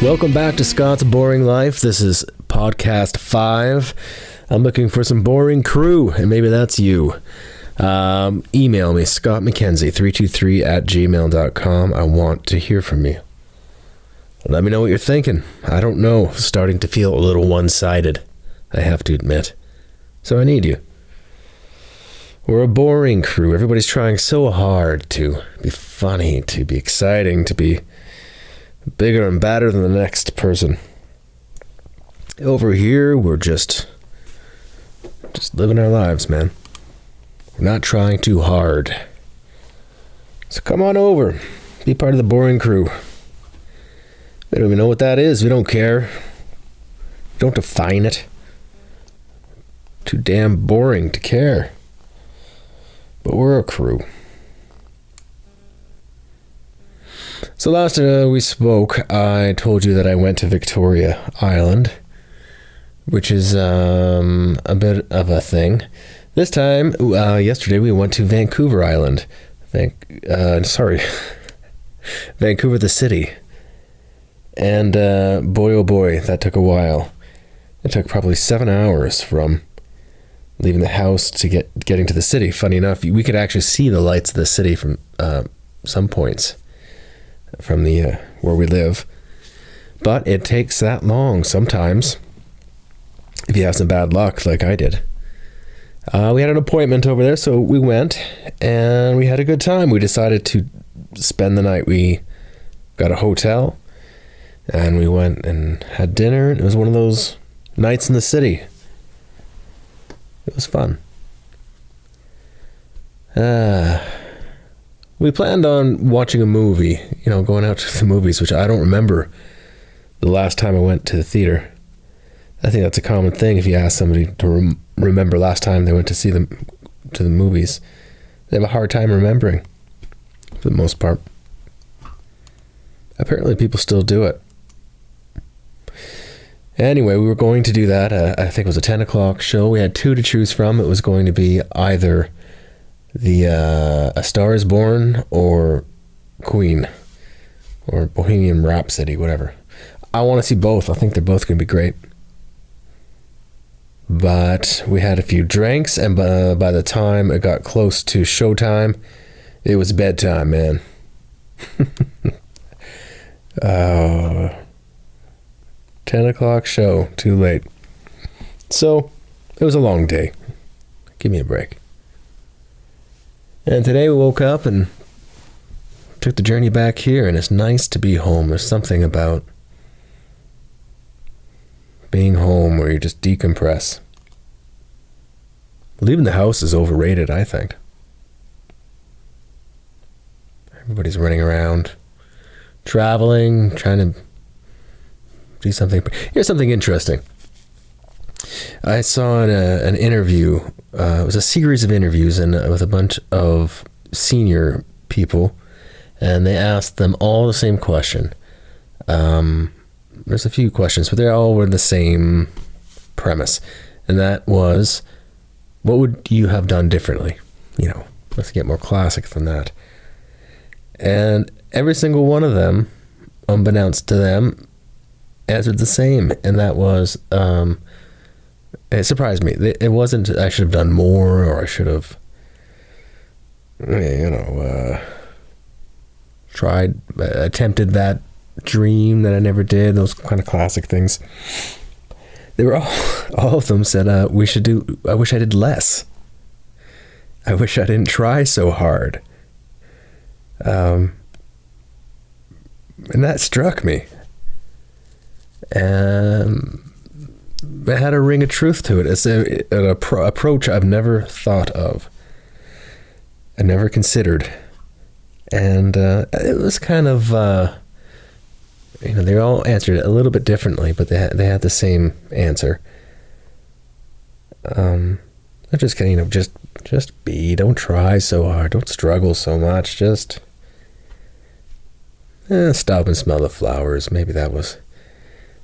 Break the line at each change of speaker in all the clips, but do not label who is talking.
Welcome back to Scott's Boring Life. This is podcast 5. I'm looking for some boring crew, and maybe that's you. Email me, scottmckenzie323@gmail.com. I want to hear from you. Let me know what you're thinking. I don't know. Starting to feel a little one-sided, I have to admit. So I need you. We're a boring crew. Everybody's trying so hard to be funny, to be exciting, to be bigger and badder than the next person. Over here, we're just living our lives, man. We're not trying too hard. So come on over. Be part of the boring crew. We don't even know what that is. We don't care. We don't define it. Too damn boring to care. But we're a crew. So last we spoke, I told you that I went to Victoria Island, which is a bit of a thing. This time, yesterday, we went to Vancouver Island. Vancouver the city. And boy, oh boy, that took a while. It took probably 7 hours from leaving the house to getting to the city. Funny enough, we could actually see the lights of the city from some points from the where we live. But it takes that long sometimes if you have some bad luck like I did. We had an appointment over there, so we went and we had a good time. We decided to spend the night. We got a hotel and we went and had dinner. It was one of those nights in the city. It was fun. We planned on watching a movie, going out to the movies, which I don't remember the last time I went to the theater. I think that's a common thing if you ask somebody to remember last time they went to see to the movies. They have a hard time remembering, for the most part. Apparently people still do it. Anyway, we were going to do that. I think it was a 10 o'clock show. We had 2 to choose from. It was going to be either A Star is Born or Queen or Bohemian Rhapsody, whatever. I want to see both. I think they're both going to be great. But we had a few drinks, and by the time it got close to showtime, it was bedtime, man. 10 o'clock show, too late. So, it was a long day. Give me a break. And today we woke up and took the journey back here, and it's nice to be home. There's something about being home where you just decompress. Leaving the house is overrated, I think. Everybody's running around, traveling, trying to do something. Here's something interesting. I saw an interview. It was a series of interviews with a bunch of senior people, and they asked them all the same question. There's a few questions, but they all were the same premise, and that was, what would you have done differently? Let's get more classic than that. And every single one of them, unbeknownst to them, answered the same, and that was, it surprised me. It wasn't, I should have done more, or I should have, attempted that dream that I never did, those kind of classic things. They were all of them said, I wish I did less. I wish I didn't try so hard. And that struck me. And it had a ring of truth to it. It's an approach I've never thought of. I never considered. And it was kind of, they all answered it a little bit differently, but they had the same answer. I'm just kidding, just be. Don't try so hard. Don't struggle so much. Just stop and smell the flowers. Maybe that was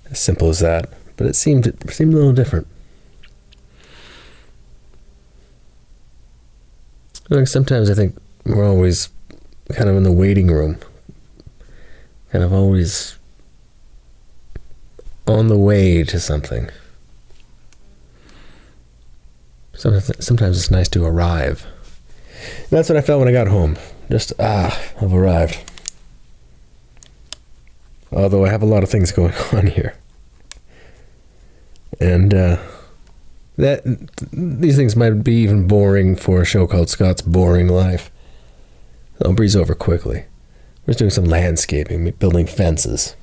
as simple as that, but it seemed a little different. Sometimes I think we're always kind of in the waiting room, kind of always on the way to something. Sometimes it's nice to arrive. And that's what I felt when I got home. Just, I've arrived. Although I have a lot of things going on here. And these things might be even boring for a show called Scott's Boring Life. I'll breeze over quickly. We're just doing some landscaping, building fences.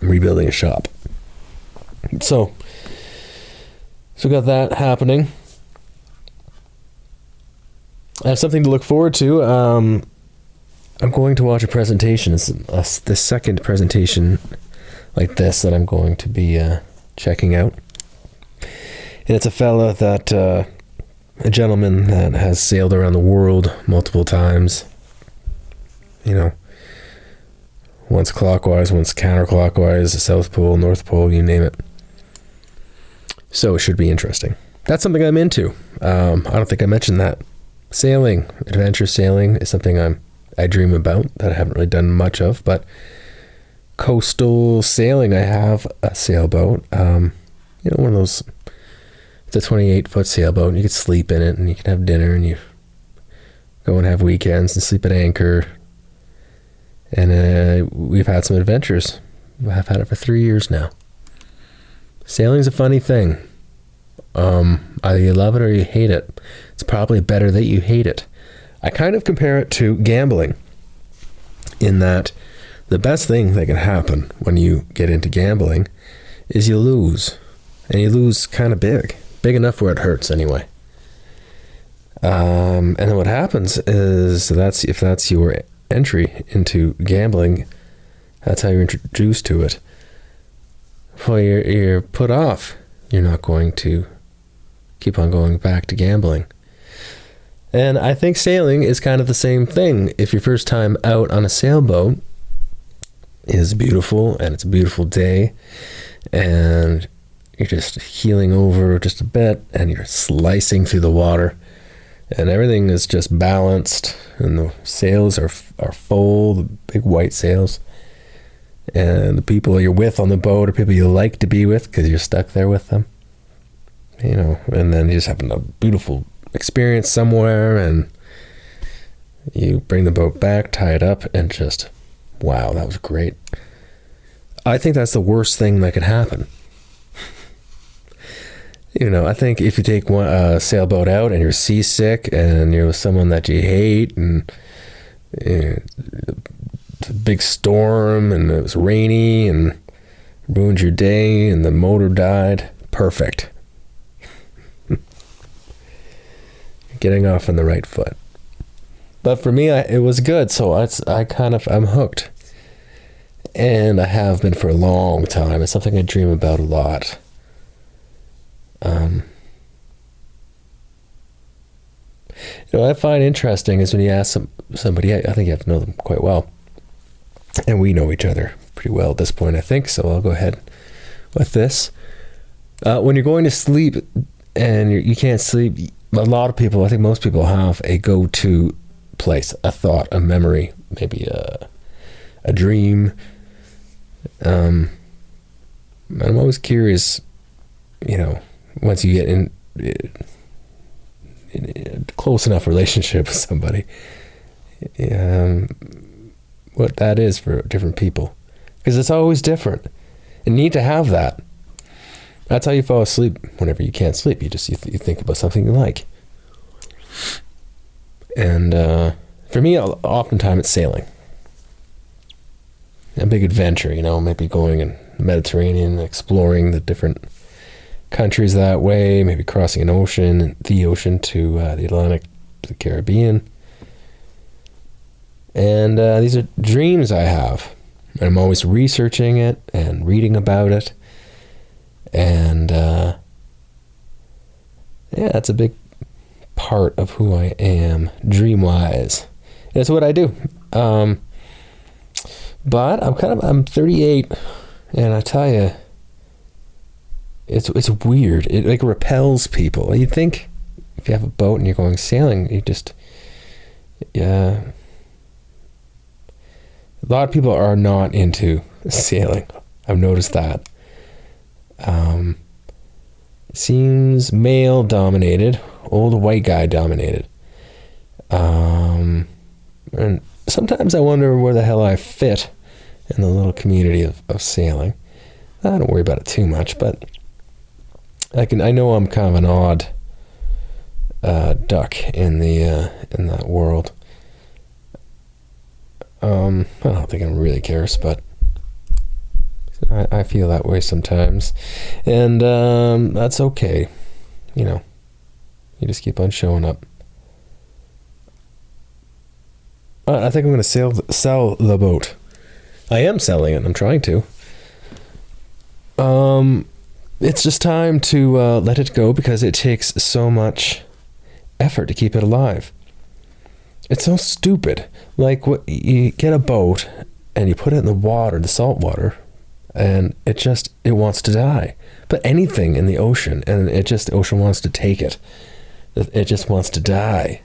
I'm rebuilding a shop. So we got that happening. I have something to look forward to. I'm going to watch a presentation. It's the second presentation like this that I'm going to be checking out. And it's a fella that, a gentleman that has sailed around the world multiple times. You know, once clockwise, once counterclockwise, the South Pole, North Pole, you name it. So it should be interesting. That's something I'm into. I don't think I mentioned that. Sailing, adventure sailing is something I dream about that I haven't really done much of, but coastal sailing, I have a sailboat. One of those, it's a 28-foot sailboat, and you can sleep in it, and you can have dinner, and you go and have weekends and sleep at anchor. And we've had some adventures. I've had it for 3 years now. Sailing's a funny thing. Either you love it or you hate it. It's probably better that you hate it. I kind of compare it to gambling, in that the best thing that can happen when you get into gambling is you lose. And you lose kind of big enough where it hurts anyway. And then what happens is if that's your entry into gambling, that's how you're introduced to it. Well, you're put off. You're not going to keep on going back to gambling. And I think sailing is kind of the same thing. If your first time out on a sailboat is beautiful, and it's a beautiful day, and you're just heeling over just a bit, and you're slicing through the water, and everything is just balanced, and the sails are full, the big white sails, and the people you're with on the boat are people you like to be with because you're stuck there with them. And then you just have a beautiful experience somewhere, and you bring the boat back, tie it up, and just, wow, that was great. I think that's the worst thing that could happen. I think if you take a sailboat out and you're seasick and you're with someone that you hate, and it's a big storm and it was rainy and ruined your day and the motor died, perfect. Getting off on the right foot. But for me, it was good, so I'm hooked. And I have been for a long time. It's something I dream about a lot. What I find interesting is when you ask somebody, I think you have to know them quite well. And we know each other pretty well at this point, I think, so I'll go ahead with this. When you're going to sleep and you can't sleep, a lot of people, I think most people have a go-to place, a thought, a memory, maybe a dream. I'm always curious, once you get in a close enough relationship with somebody, what that is for different people. Because it's always different. You need to have that. That's how you fall asleep whenever you can't sleep. You think about something you like. And for me, oftentimes it's sailing. A big adventure, maybe going in the Mediterranean, exploring the different countries that way, maybe crossing the ocean to the Atlantic, to the Caribbean. And these are dreams I have. And I'm always researching it and reading about it. And that's a big part of who I am, dream-wise. It's what I do. But I'm 38, and I tell you, it's weird. It repels people. You'd think if you have a boat and you're going sailing, a lot of people are not into sailing. I've noticed that. Seems male dominated, old white guy dominated. And sometimes I wonder where the hell I fit in the little community of sailing. I don't worry about it too much, but I know I'm kind of an odd duck in that world. I don't think anyone really cares, but I feel that way sometimes, and that's okay. You just keep on showing up. I think I'm going to sell the boat. I am selling it. I'm trying to. It's just time to let it go because it takes so much effort to keep it alive. It's so stupid. Like, you get a boat and you put it in the water, the salt water, and it wants to die. But anything in the ocean, and the ocean wants to take it. It just wants to die.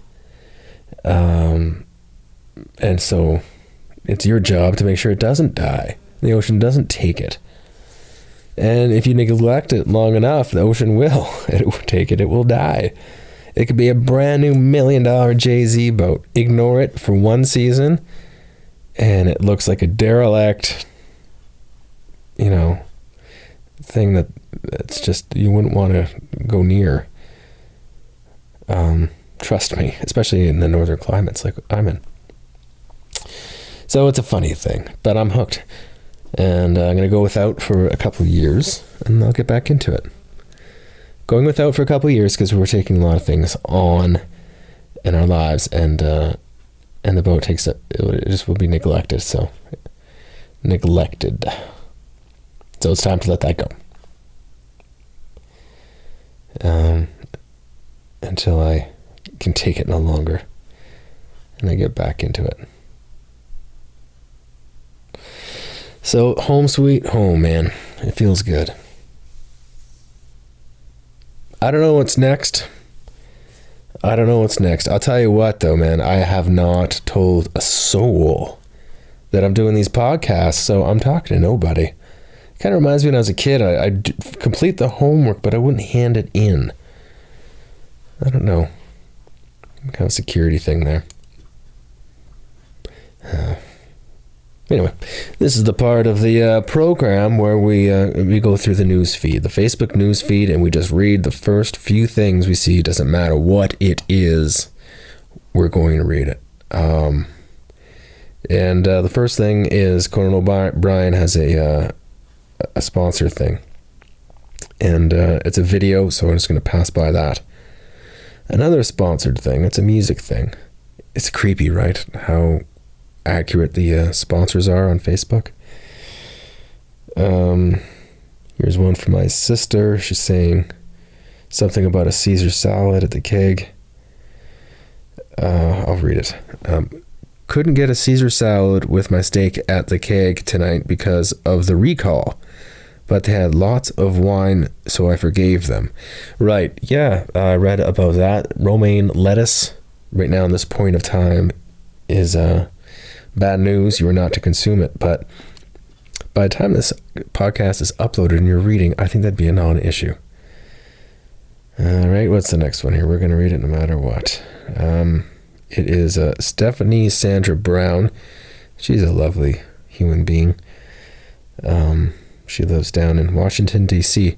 And so it's your job to make sure it doesn't die. The ocean doesn't take it. And if you neglect it long enough, the ocean will. It will take it. It will die. It could be a brand new $1 million JZ boat. Ignore it for one season, and it looks like a derelict, thing that's just, you wouldn't want to go near. Trust me, especially in the northern climates like I'm in. So it's a funny thing, but I'm hooked. And I'm going to go without for a couple of years, and I'll get back into it. Going without for a couple of years because we're taking a lot of things on in our lives, and the boat it just will be neglected. So it's time to let that go. Until I can take it no longer, and I get back into it. So, home sweet home, man. It feels good. I don't know what's next. I'll tell you what, though, man. I have not told a soul that I'm doing these podcasts, so I'm talking to nobody. It kind of reminds me when I was a kid. I'd complete the homework, but I wouldn't hand it in. I don't know. Kind of security thing there. Anyway, this is the part of the program where we go through the news feed, the Facebook news feed, and we just read the first few things we see. It doesn't matter what it is, we're going to read it. And the first thing is Conan O'Brien has a sponsor thing, and it's a video, so I'm just going to pass by that. Another sponsored thing, it's a music thing. It's creepy, right? How accurate the sponsors are on Facebook. Here's one from my sister. She's saying something about a Caesar salad at the Keg. I'll read it. Couldn't get a Caesar salad with my steak at the Keg tonight because of the recall, but they had lots of wine, so I forgave them. Right, yeah, I read about that. Romaine lettuce, right now in this point of time, is bad news. You are not to consume it, but by the time this podcast is uploaded and you're reading, I think that'd be a non-issue. All right, what's the next one here? We're going to read it no matter what. It is Stephanie Sandra Brown. She's a lovely human being. She lives down in Washington, D.C.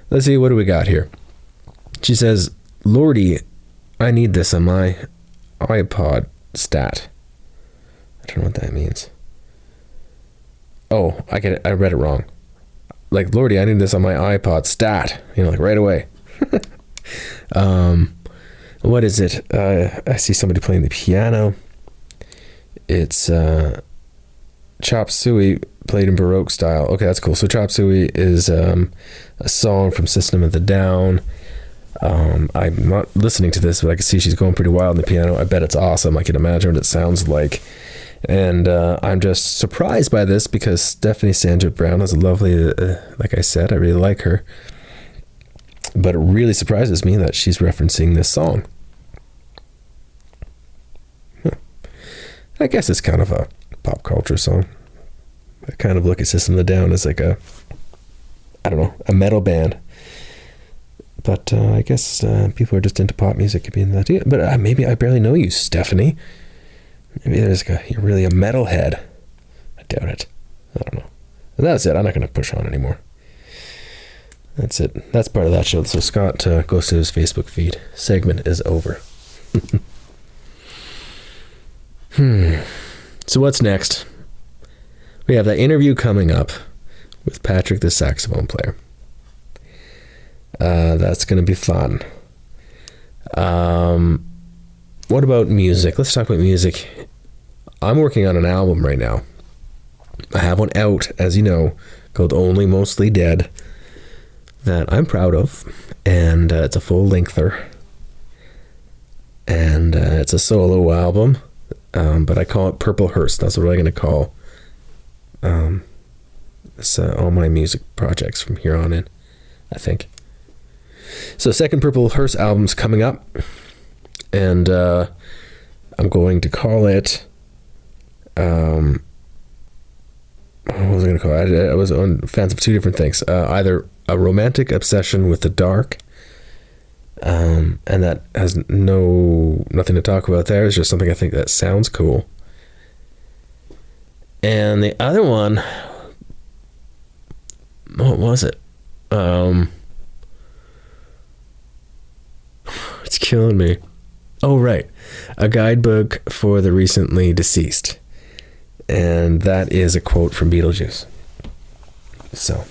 Let's see, what do we got here? She says, Lordy, I need this on my iPod stat. I don't know what that means. Oh, I get it. I read it wrong. Like, Lordy, I need this on my iPod stat. Like right away. What is it? I see somebody playing the piano. It's Chop Suey played in Baroque style. Okay, that's cool. So Chop Suey is a song from System of a Down. I'm not listening to this, but I can see she's going pretty wild on the piano. I bet it's awesome. I can imagine what it sounds like. And I'm just surprised by this because Stephanie Sandra Brown is a lovely, like I said, I really like her. But it really surprises me that she's referencing this song. I guess it's kind of a pop culture song. I kind of look at System of a Down as like a I don't know, a metal band. But I guess people are just into pop music. Could be in that too. But maybe I barely know you, Stephanie. Maybe you're really a metalhead. I doubt it. I don't know. And that's it. I'm not going to push on anymore. That's it. That's part of that show. So Scott goes to his Facebook feed. Segment is over. So what's next? We have that interview coming up with Patrick, the saxophone player. That's going to be fun. What about music? Let's talk about music. I'm working on an album right now. I have one out, as you know, called Only Mostly Dead, that I'm proud of. And it's a full-lengther. And it's a solo album. But I call it Purple Hearse. That's what I'm going to call all my music projects from here on in, I think. So second Purple Hearse album's coming up, and I'm going to call it, what was I going to call it? I was on fans of two different things. Either a romantic obsession with the dark, and that has nothing to talk about there. It's just something I think that sounds cool. And the other one, what was it? It's killing me. Oh, right. A guidebook for the recently deceased. And that is a quote from Beetlejuice. So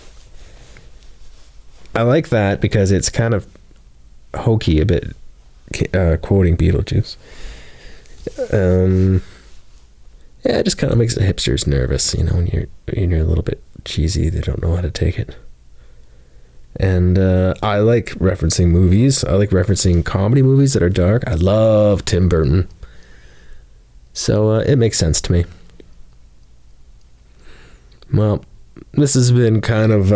I like that because it's kind of hokey a bit, quoting Beetlejuice. Yeah, it just kind of makes the hipsters nervous, when you're a little bit cheesy. They don't know how to take it. And I like referencing movies. I like referencing comedy movies that are dark. I love Tim Burton. So it makes sense to me. Well, this has been kind of,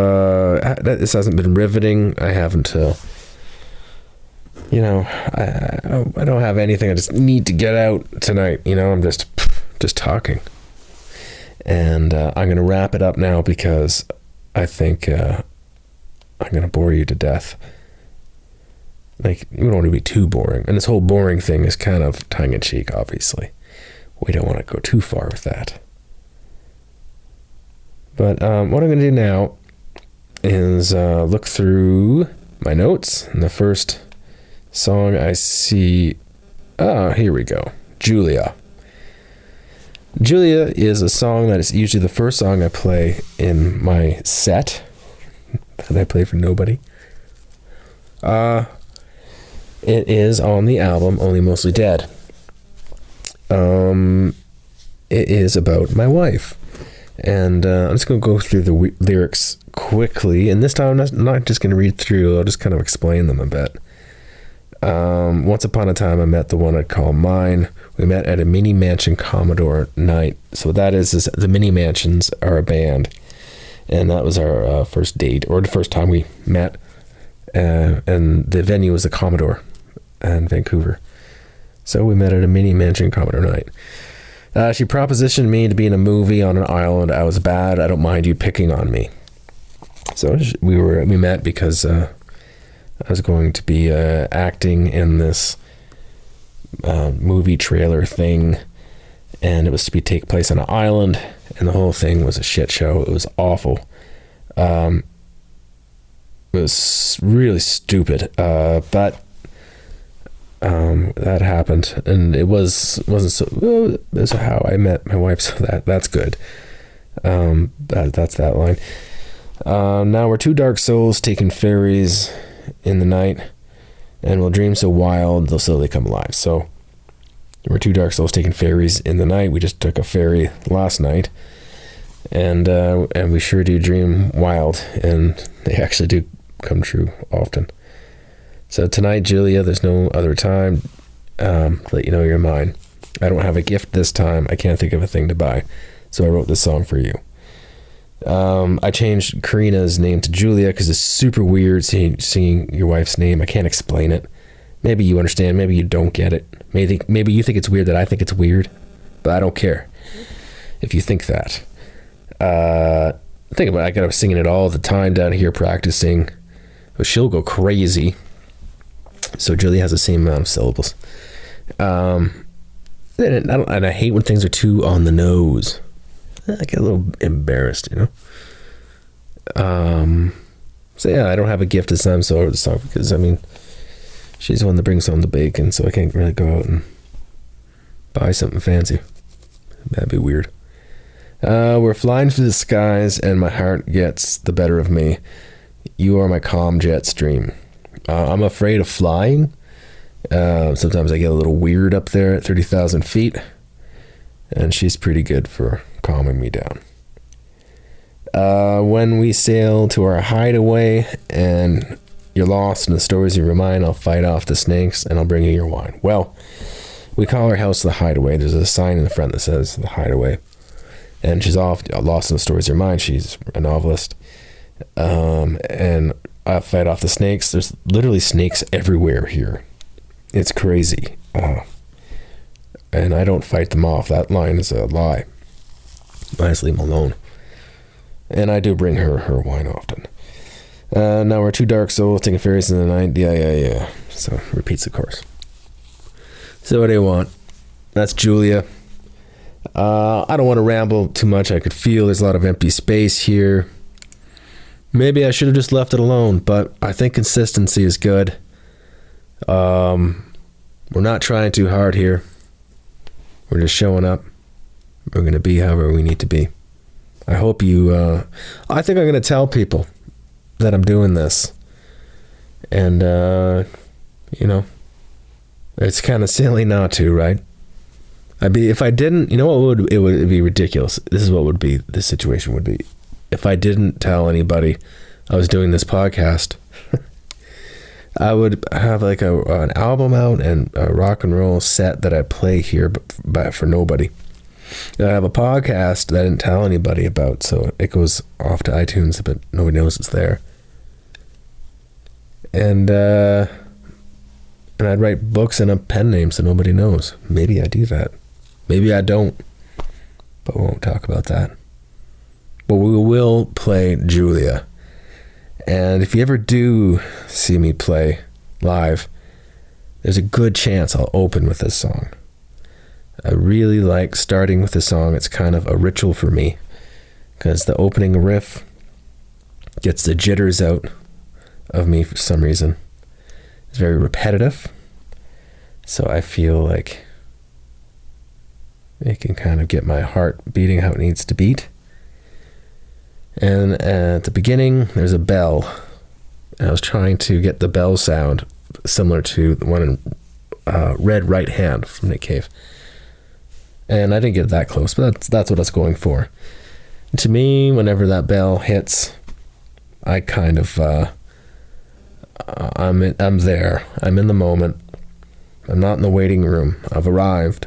this hasn't been riveting. I haven't, I don't have anything I just need to get out tonight. I'm just talking. And I'm going to wrap it up now because I think I'm going to bore you to death. Like, we don't want to be too boring. And this whole boring thing is kind of tongue-in-cheek, obviously. We don't want to go too far with that. But what I'm going to do now is look through my notes. And the first song I see... here we go. Julia. Julia is a song that is usually the first song I play in my set that I play for nobody. It is on the album Only Mostly Dead. It is about my wife. And I'm just going to go through the lyrics quickly. And this time I'm not just going to read through. I'll just kind of explain them a bit. Once upon a time, I met the one I'd call mine. We met at a mini mansion Commodore night. So what that is the mini mansions are a band. And that was our first date, or the first time we met. And the venue was the Commodore in Vancouver. So we met at a mini mansion Commodore night. She propositioned me to be in a movie on an island. I was bad. I don't mind you picking on me. So we met because I was going to be acting in this movie trailer thing, and it was to take place on an island, and the whole thing was a shit show. It was awful. It was really stupid, but that happened, and it wasn't so. Well, that's how I met my wife, so that's good. That's that line. Now we're two dark souls taking ferries in the night, and we'll dream so wild they'll slowly come alive. So we're two dark souls taking ferries in the night. We just took a ferry last night, and we sure do dream wild, and they actually do come true often. So tonight, Julia, there's no other time. Let you know you're mine. I don't have a gift this time. I can't think of a thing to buy, so I wrote this song for you. I changed Karina's name to Julia because it's super weird seeing your wife's name. I can't explain it. Maybe you understand. Maybe you don't get it. Maybe you think it's weird that I think it's weird, but I don't care if you think that. think about it, I got her singing it all the time down here practicing. But she'll go crazy. So Julia has the same amount of syllables. And I hate when things are too on the nose. I get a little embarrassed, you know. So yeah, I don't have a gift this time, so over the song, because I mean, she's the one that brings home the bacon, so I can't really go out and buy something fancy. That'd be weird. We're flying through the skies, and my heart gets the better of me. You are my calm jet stream. I'm afraid of flying. Sometimes I get a little weird up there at 30,000 feet, and she's pretty good for calming me down. When we sail to our hideaway and you're lost in the stories of your mind, I'll fight off the snakes and I'll bring you your wine. Well, we call our house the Hideaway. There's a sign in the front that says the Hideaway. And she's lost in the stories of her mind. She's a novelist. And I fight off the snakes. There's literally snakes everywhere here. It's crazy. And I don't fight them off. That line is a lie. I just leave them alone. And I do bring her wine often. Now we're two dark souls taking ferries in the night. Yeah. So repeats the chorus. So what do you want? That's Julia. I don't want to ramble too much. I could feel there's a lot of empty space here. Maybe I should have just left it alone, but I think consistency is good. We're not trying too hard here. We're just showing up. We're going to be however we need to be. I hope you... I think I'm going to tell people that I'm doing this. And, you know, it's kind of silly not to, right? If I didn't, you know what it would be ridiculous. This is what the situation would be. If I didn't tell anybody I was doing this podcast, I would have like an album out and a rock and roll set that I play here but for nobody. I have a podcast that I didn't tell anybody about, so it goes off to iTunes, but nobody knows it's there. And I'd write books in a pen name so nobody knows. Maybe I do that. Maybe I don't. But we won't talk about that. But we will play Julia. And if you ever do see me play live, there's a good chance I'll open with this song. I really like starting with this song. It's kind of a ritual for me, because the opening riff gets the jitters out of me for some reason. It's very repetitive, so I feel like it can kind of get my heart beating how it needs to beat. And at the beginning, there's a bell. And I was trying to get the bell sound similar to the one in Red Right Hand from Nick Cave. And I didn't get that close, but that's what I was going for. And to me, whenever that bell hits, I kind of I'm there. I'm in the moment. I'm not in the waiting room. I've arrived,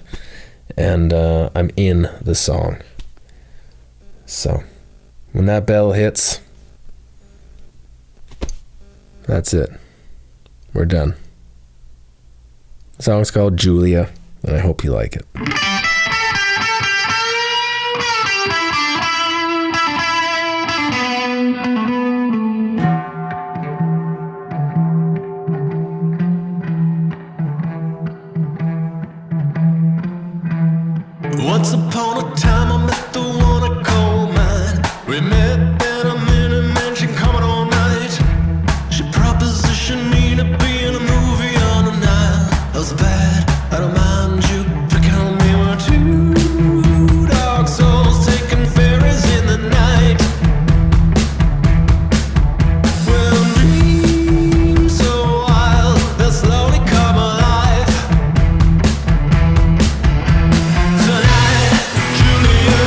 and I'm in the song. So when that bell hits, that's it. We're done. The song's called Julia, and I hope you like it.
Once upon a time I met the one I call mine. We met in a mini mansion coming all night. She propositioned me to be in a movie on the Nile. I was bad, I don't mind you picking on me. We're two dark souls taking ferries in the night. Well, dreams so wild, they'll slowly come alive. Tonight, Julia,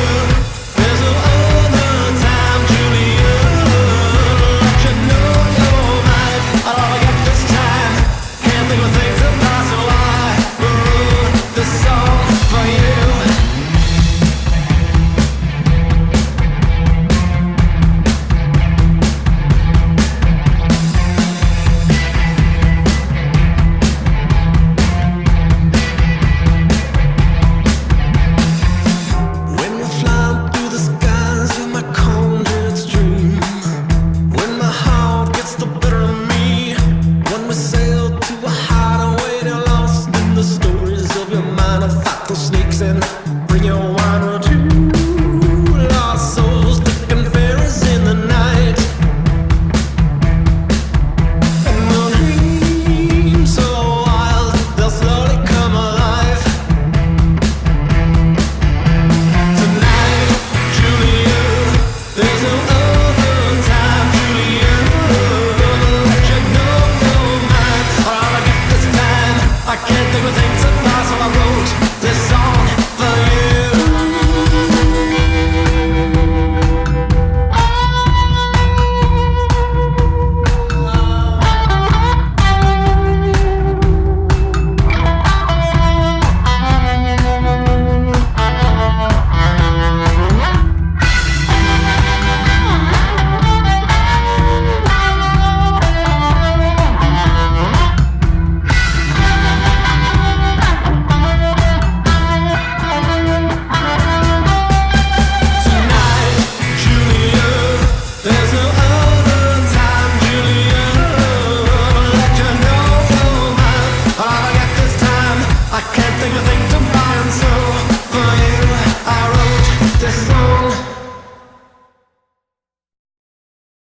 line of thought that sneaks in. Bring your